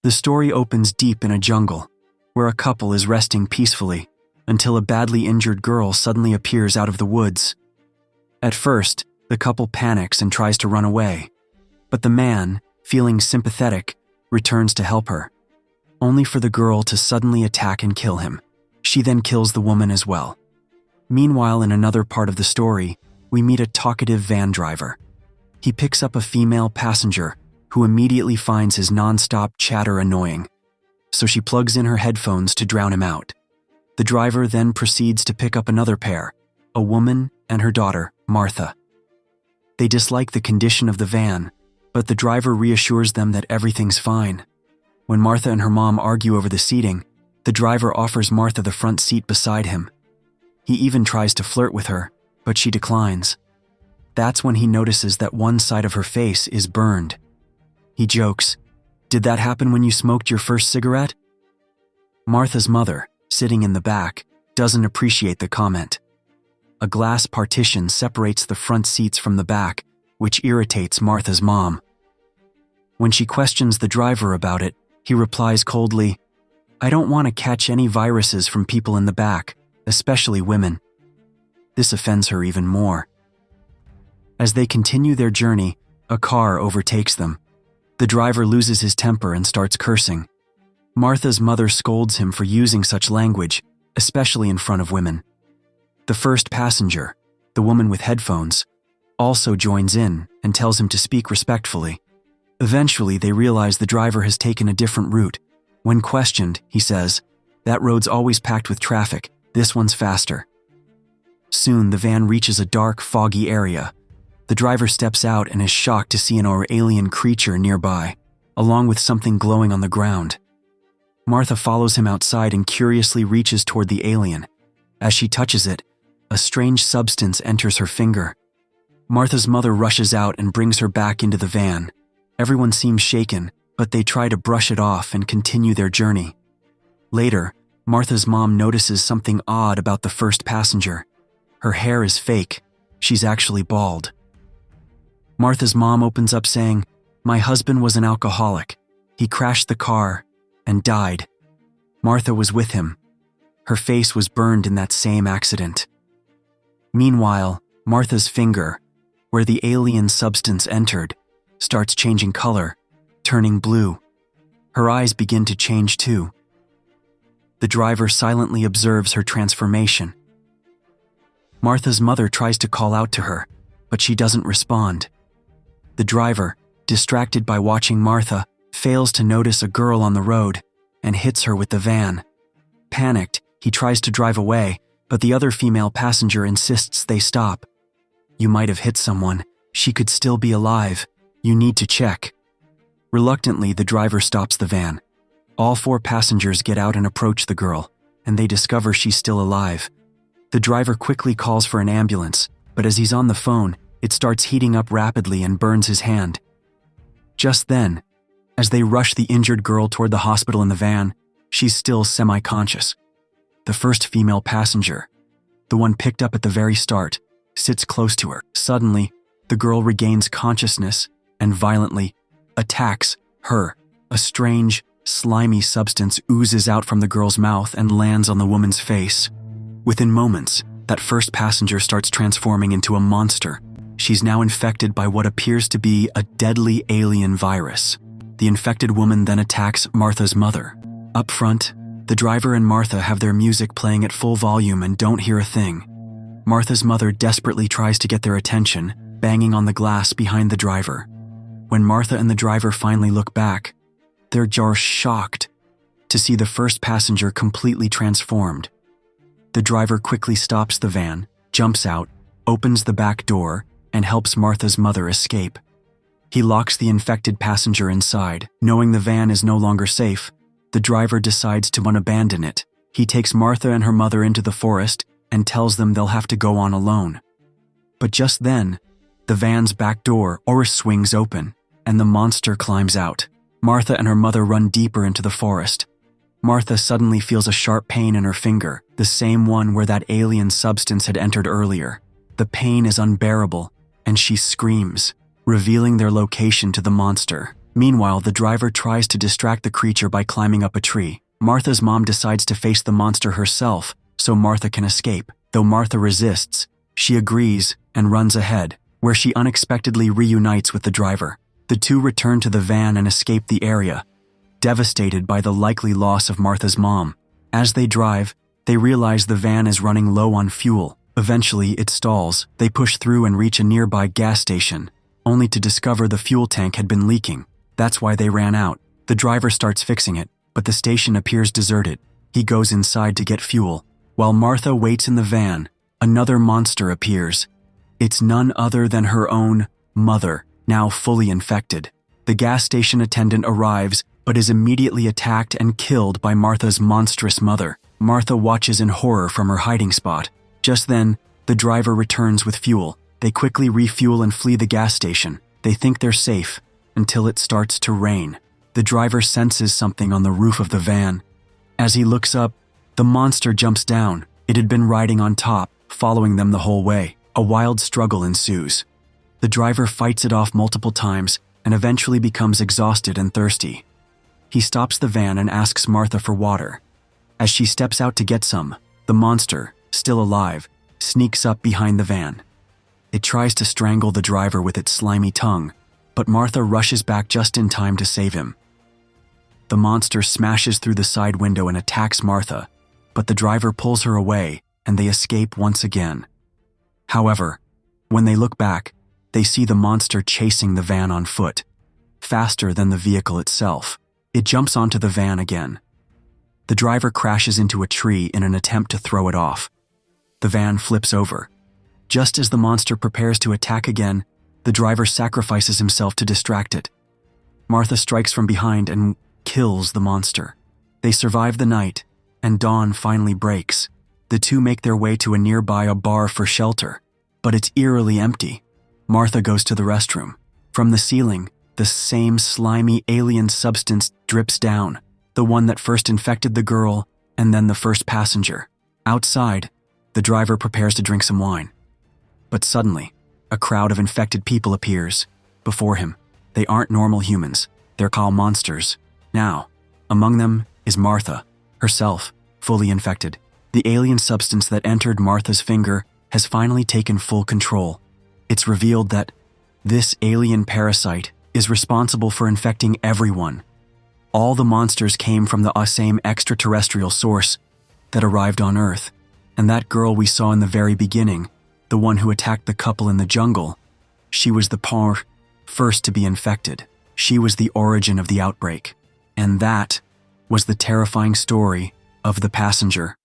The story opens deep in a jungle, where a couple is resting peacefully, until a badly injured girl suddenly appears out of the woods. At first, the couple panics and tries to run away, but the man, feeling sympathetic, returns to help her, only for the girl to suddenly attack and kill him. She then kills the woman as well. Meanwhile, in another part of the story, we meet a talkative van driver. He picks up a female passenger who immediately finds his non-stop chatter annoying, so she plugs in her headphones to drown him out. The driver then proceeds to pick up another pair, a woman and her daughter, Martha. They dislike the condition of the van, but the driver reassures them that everything's fine. When Martha and her mom argue over the seating, the driver offers Martha the front seat beside him. He even tries to flirt with her, but she declines. That's when he notices that one side of her face is burned. He jokes, "Did that happen when you smoked your first cigarette?" Martha's mother, sitting in the back, doesn't appreciate the comment. A glass partition separates the front seats from the back, which irritates Martha's mom. When she questions the driver about it, he replies coldly, "I don't want to catch any viruses from people in the back, especially women." This offends her even more. As they continue their journey, a car overtakes them. The driver loses his temper and starts cursing. Martha's mother scolds him for using such language, especially in front of women. The first passenger, the woman with headphones, also joins in and tells him to speak respectfully. Eventually, they realize the driver has taken a different route. When questioned, he says, "That road's always packed with traffic. This one's faster." Soon, the van reaches a dark, foggy area. The driver steps out and is shocked to see an alien creature nearby, along with something glowing on the ground. Martha follows him outside and curiously reaches toward the alien. As she touches it, a strange substance enters her finger. Martha's mother rushes out and brings her back into the van. Everyone seems shaken, but they try to brush it off and continue their journey. Later, Martha's mom notices something odd about the first passenger. Her hair is fake. She's actually bald. Martha's mom opens up saying, "My husband was an alcoholic. He crashed the car and died. Martha was with him. Her face was burned in that same accident." Meanwhile, Martha's finger, where the alien substance entered, starts changing color, turning blue. Her eyes begin to change too. The driver silently observes her transformation. Martha's mother tries to call out to her, but she doesn't respond. The driver, distracted by watching Martha, fails to notice a girl on the road and hits her with the van. Panicked, he tries to drive away, but the other female passenger insists they stop. "You might have hit someone. She could still be alive. You need to check." Reluctantly, the driver stops the van. All 4 passengers get out and approach the girl, and they discover she's still alive. The driver quickly calls for an ambulance, but as he's on the phone, it starts heating up rapidly and burns his hand. Just then, as they rush the injured girl toward the hospital in the van, she's still semi-conscious. The first female passenger, the one picked up at the very start, sits close to her. Suddenly, the girl regains consciousness and violently attacks her. A strange, slimy substance oozes out from the girl's mouth and lands on the woman's face. Within moments, that first passenger starts transforming into a monster. She's now infected by what appears to be a deadly alien virus. The infected woman then attacks Martha's mother. Up front, the driver and Martha have their music playing at full volume and don't hear a thing. Martha's mother desperately tries to get their attention, banging on the glass behind the driver. When Martha and the driver finally look back, they're just shocked to see the first passenger completely transformed. The driver quickly stops the van, jumps out, opens the back door, and helps Martha's mother escape. He locks the infected passenger inside. Knowing the van is no longer safe, the driver decides to abandon it. He takes Martha and her mother into the forest and tells them they'll have to go on alone. But just then, the van's back door swings open, and the monster climbs out. Martha and her mother run deeper into the forest. Martha suddenly feels a sharp pain in her finger, the same one where that alien substance had entered earlier. The pain is unbearable, and she screams, revealing their location to the monster. Meanwhile, the driver tries to distract the creature by climbing up a tree. Martha's mom decides to face the monster herself so Martha can escape. Though Martha resists, she agrees and runs ahead, where she unexpectedly reunites with the driver. The two return to the van and escape the area, devastated by the likely loss of Martha's mom. As they drive, they realize the van is running low on fuel. Eventually, it stalls. They push through and reach a nearby gas station, only to discover the fuel tank had been leaking. That's why they ran out. The driver starts fixing it, but the station appears deserted. He goes inside to get fuel. While Martha waits in the van, another monster appears. It's none other than her own mother, now fully infected. The gas station attendant arrives, but is immediately attacked and killed by Martha's monstrous mother. Martha watches in horror from her hiding spot. Just then, the driver returns with fuel. They quickly refuel and flee the gas station. They think they're safe, until it starts to rain. The driver senses something on the roof of the van. As he looks up, the monster jumps down. It had been riding on top, following them the whole way. A wild struggle ensues. The driver fights it off multiple times and eventually becomes exhausted and thirsty. He stops the van and asks Martha for water. As she steps out to get some, the monster, still alive, sneaks up behind the van. It tries to strangle the driver with its slimy tongue, but Martha rushes back just in time to save him. The monster smashes through the side window and attacks Martha, but the driver pulls her away and they escape once again. However, when they look back, they see the monster chasing the van on foot, faster than the vehicle itself. It jumps onto the van again. The driver crashes into a tree in an attempt to throw it off. The van flips over. Just as the monster prepares to attack again, the driver sacrifices himself to distract it. Martha strikes from behind and kills the monster. They survive the night, and dawn finally breaks. The two make their way to a nearby bar for shelter, but it's eerily empty. Martha goes to the restroom. From the ceiling, the same slimy alien substance drips down, the one that first infected the girl and then the first passenger. Outside, the driver prepares to drink some wine. But suddenly, a crowd of infected people appears before him. They aren't normal humans. They're called monsters. Now, among them is Martha, herself, fully infected. The alien substance that entered Martha's finger has finally taken full control. It's revealed that this alien parasite is responsible for infecting everyone. All the monsters came from the same extraterrestrial source that arrived on Earth. And that girl we saw in the very beginning, the one who attacked the couple in the jungle, she was the first to be infected. She was the origin of the outbreak. And that was the terrifying story of The Passenger.